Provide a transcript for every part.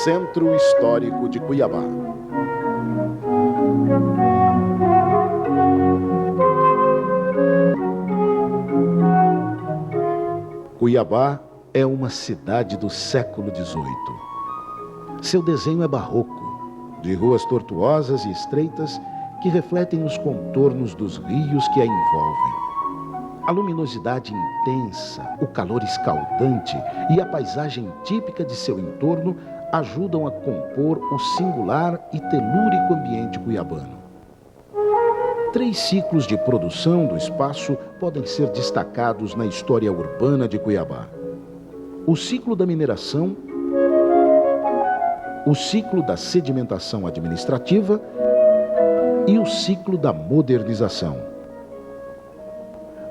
Centro Histórico de Cuiabá. Cuiabá é uma cidade do século XVIII. Seu desenho é barroco, de ruas tortuosas e estreitas que refletem os contornos dos rios que a envolvem. A luminosidade intensa, o calor escaldante e a paisagem típica de seu entorno ajudam a compor o singular e telúrico ambiente cuiabano. 3 ciclos de produção do espaço podem ser destacados na história urbana de Cuiabá: o ciclo da mineração, o ciclo da sedimentação administrativa e o ciclo da modernização.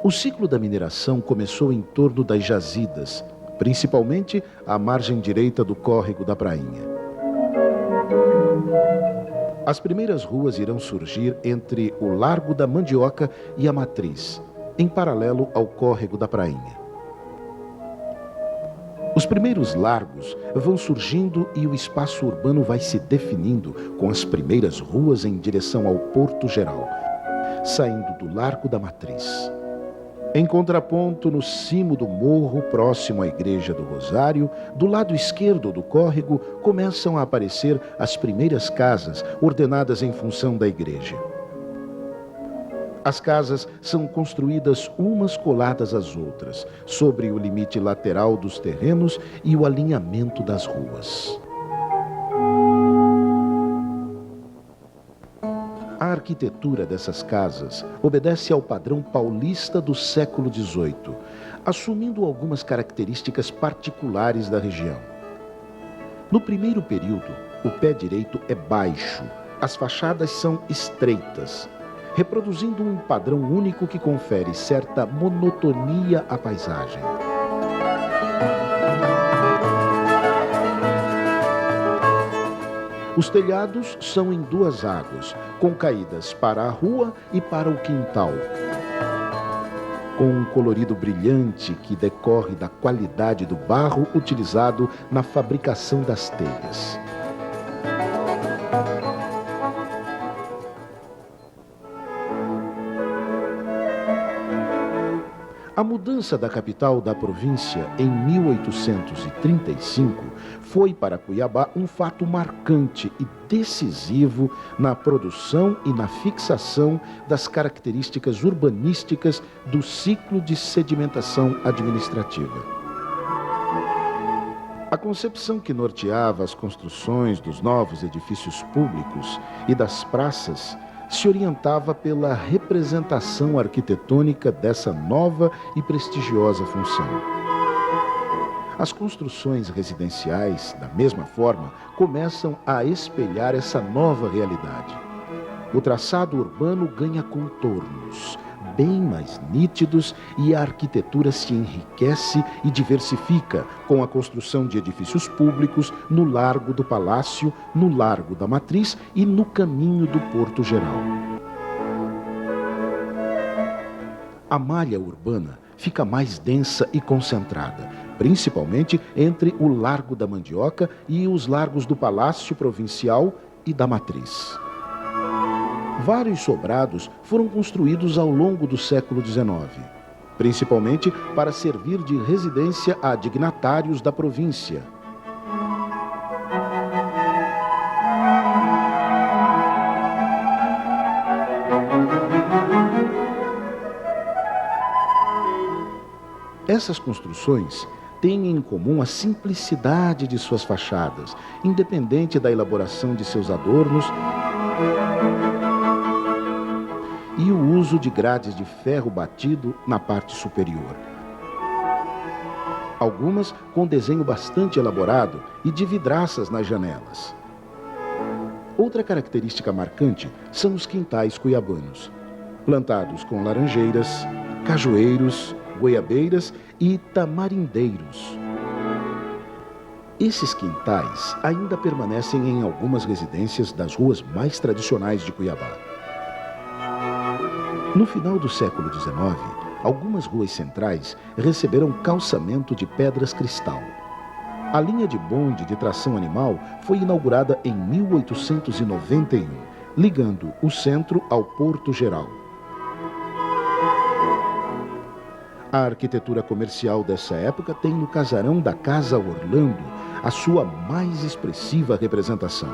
O ciclo da mineração começou em torno das jazidas, principalmente à margem direita do córrego da Prainha. As primeiras ruas irão surgir entre o Largo da Mandioca e a Matriz, em paralelo ao córrego da Prainha. Os primeiros largos vão surgindo e o espaço urbano vai se definindo com as primeiras ruas em direção ao Porto Geral, saindo do Largo da Matriz. Em contraponto, no cimo do morro, próximo à Igreja do Rosário, do lado esquerdo do córrego, começam a aparecer as primeiras casas ordenadas em função da igreja. As casas são construídas umas coladas às outras, sobre o limite lateral dos terrenos e o alinhamento das ruas. A arquitetura dessas casas obedece ao padrão paulista do século XVIII, assumindo algumas características particulares da região. No primeiro período, o pé direito é baixo, as fachadas são estreitas, reproduzindo um padrão único que confere certa monotonia à paisagem. Os telhados são em 2 águas, com caídas para a rua e para o quintal, com um colorido brilhante que decorre da qualidade do barro utilizado na fabricação das telhas. A mudança da capital da província em 1835 foi para Cuiabá um fato marcante e decisivo na produção e na fixação das características urbanísticas do ciclo de sedimentação administrativa. A concepção que norteava as construções dos novos edifícios públicos e das praças se orientava pela representação arquitetônica dessa nova e prestigiosa função. As construções residenciais, da mesma forma, começam a espelhar essa nova realidade. O traçado urbano ganha contornos bem mais nítidos e a arquitetura se enriquece e diversifica com a construção de edifícios públicos no Largo do Palácio, no Largo da Matriz e no caminho do Porto Geral. A malha urbana fica mais densa e concentrada, principalmente entre o Largo da Mandioca e os largos do Palácio Provincial e da Matriz. Vários sobrados foram construídos ao longo do século XIX, principalmente para servir de residência a dignatários da província. Essas construções têm em comum a simplicidade de suas fachadas, independente da elaboração de seus adornos e o uso de grades de ferro batido na parte superior. Algumas com desenho bastante elaborado e de vidraças nas janelas. Outra característica marcante são os quintais cuiabanos, plantados com laranjeiras, cajueiros, goiabeiras e tamarindeiros. Esses quintais ainda permanecem em algumas residências das ruas mais tradicionais de Cuiabá. No final do século XIX, algumas ruas centrais receberam calçamento de pedras cristal. A linha de bonde de tração animal foi inaugurada em 1891, ligando o centro ao Porto Geral. A arquitetura comercial dessa época tem no casarão da Casa Orlando a sua mais expressiva representação.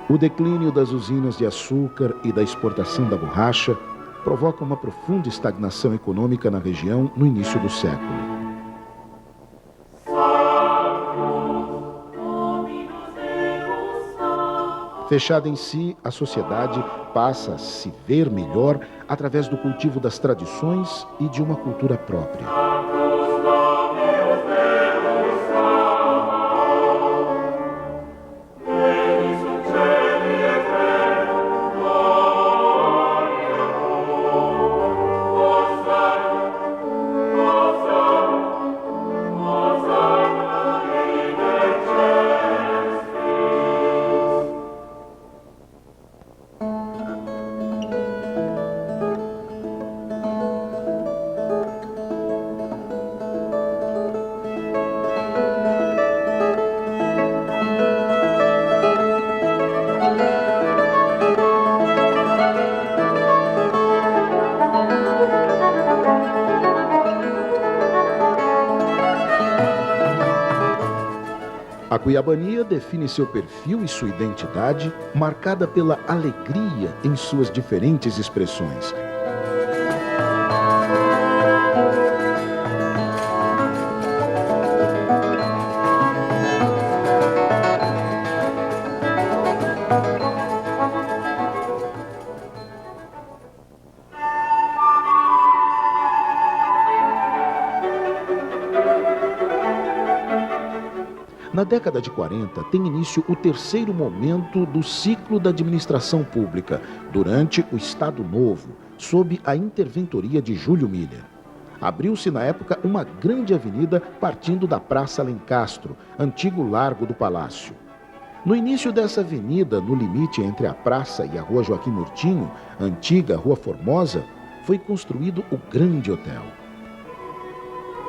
O declínio das usinas de açúcar e da exportação da borracha provoca uma profunda estagnação econômica na região no início do século. Fechada em si, a sociedade passa a se ver melhor através do cultivo das tradições e de uma cultura própria. A cuiabania define seu perfil e sua identidade, marcada pela alegria em suas diferentes expressões. Na década de 40, tem início o terceiro momento do ciclo da administração pública, durante o Estado Novo, sob a interventoria de Júlio Miller. Abriu-se na época uma grande avenida partindo da Praça Alencastro, antigo Largo do Palácio. No início dessa avenida, no limite entre a praça e a Rua Joaquim Murtinho, antiga Rua Formosa, foi construído o Grande Hotel.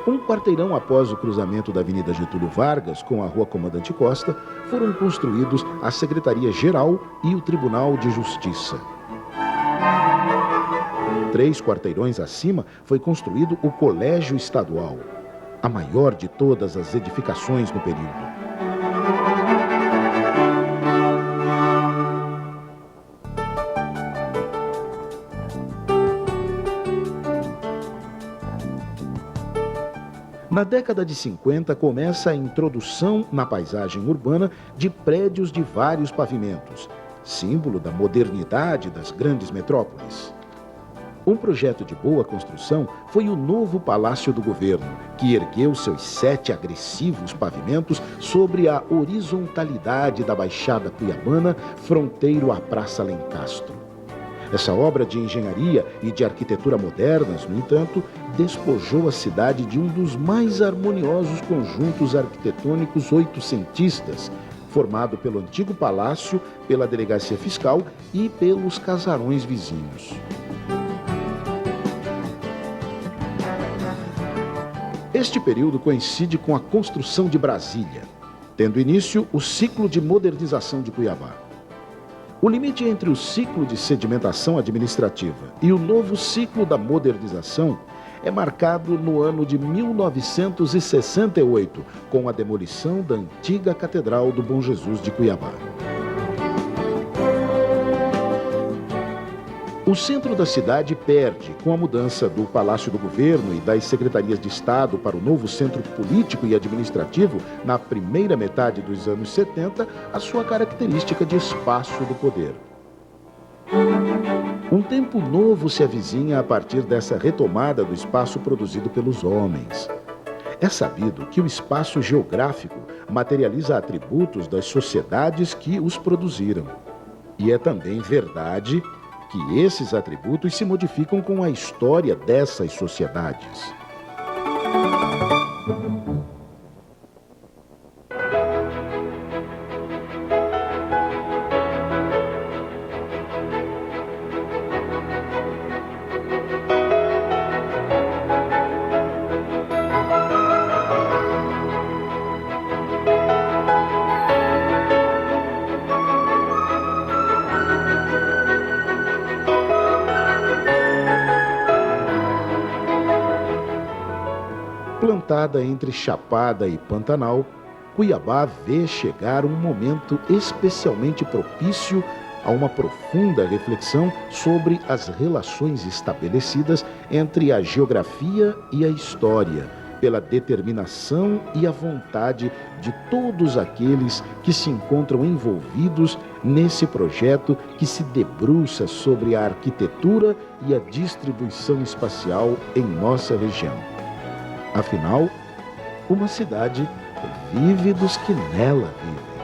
Um quarteirão após o cruzamento da Avenida Getúlio Vargas com a Rua Comandante Costa, foram construídos a Secretaria-Geral e o Tribunal de Justiça. 3 quarteirões acima foi construído o Colégio Estadual, a maior de todas as edificações no período. Na década de 50, começa a introdução na paisagem urbana de prédios de vários pavimentos, símbolo da modernidade das grandes metrópoles. Um projeto de boa construção foi o novo Palácio do Governo, que ergueu seus 7 agressivos pavimentos sobre a horizontalidade da Baixada Cuiabana, fronteiro à Praça Alencastro. Essa obra de engenharia e de arquitetura modernas, no entanto, despojou a cidade de um dos mais harmoniosos conjuntos arquitetônicos oitocentistas, formado pelo antigo palácio, pela delegacia fiscal e pelos casarões vizinhos. Este período coincide com a construção de Brasília, tendo início o ciclo de modernização de Cuiabá. O limite entre o ciclo de sedimentação administrativa e o novo ciclo da modernização é marcado no ano de 1968, com a demolição da antiga Catedral do Bom Jesus de Cuiabá. O centro da cidade perde, com a mudança do Palácio do Governo e das Secretarias de Estado para o novo centro político e administrativo, na primeira metade dos anos 70, a sua característica de espaço do poder. Um tempo novo se avizinha a partir dessa retomada do espaço produzido pelos homens. É sabido que o espaço geográfico materializa atributos das sociedades que os produziram. E é também verdade que esses atributos se modificam com a história dessas sociedades. Plantada entre Chapada e Pantanal, Cuiabá vê chegar um momento especialmente propício a uma profunda reflexão sobre as relações estabelecidas entre a geografia e a história, pela determinação e a vontade de todos aqueles que se encontram envolvidos nesse projeto que se debruça sobre a arquitetura e a distribuição espacial em nossa região. Afinal, uma cidade vive dos que nela vivem.